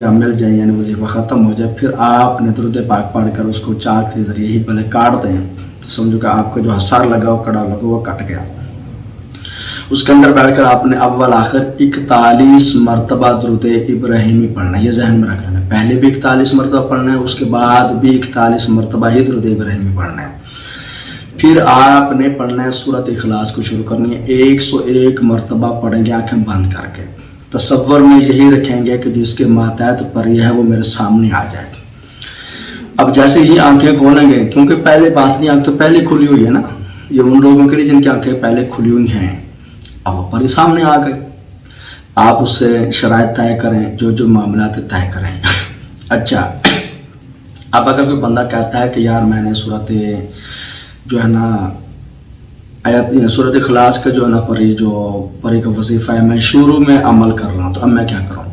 मिल जाए यानी वजीफा ख़त्म हो जाए, फिर आपने दुरूद पाक पढ़ कर उसको चाक के ज़रिए ही पहले काट दें, तो समझो कि आपका जो हसार लगा हो, कड़ा लगा वो कट गया। उसके अंदर बैठकर आपने अव्वल आखिर 41 मरतबा दुरूद इब्राहिमी पढ़ना है। ये जहन में रख लेना, पहले भी 41 मरतबा पढ़ना है, उसके बाद भी 41 मरतबा ही दुरूद इब्राहिमी पढ़ना है। फिर आपने पढ़ना है सूरत इखलास को शुरू करनी है, 101 मरतबा पढ़ेंगे आंखें बंद करके। तसव्वुर में यही रखेंगे कि जो इसके मातहत पर यह है वो मेरे सामने आ जाए। अब जैसे ही आंखें खोलेंगे, क्योंकि पहले बातनी आंख तो पहले खुली हुई है ना, ये उन लोगों के लिए जिनकी आंखें पहले खुली हुई हैं, अब वो पर सामने आ गए। आप उससे शराइत तय करें, जो जो मामला तय करें। अच्छा, अब अगर कोई बंदा कहता है कि यार मैंने सूरत जो है ना आयत सूरत इखलास का जो है ना परी का वजीफ़ा है मैं शुरू में अमल कर रहा हूँ, तो अब मैं क्या करूँ।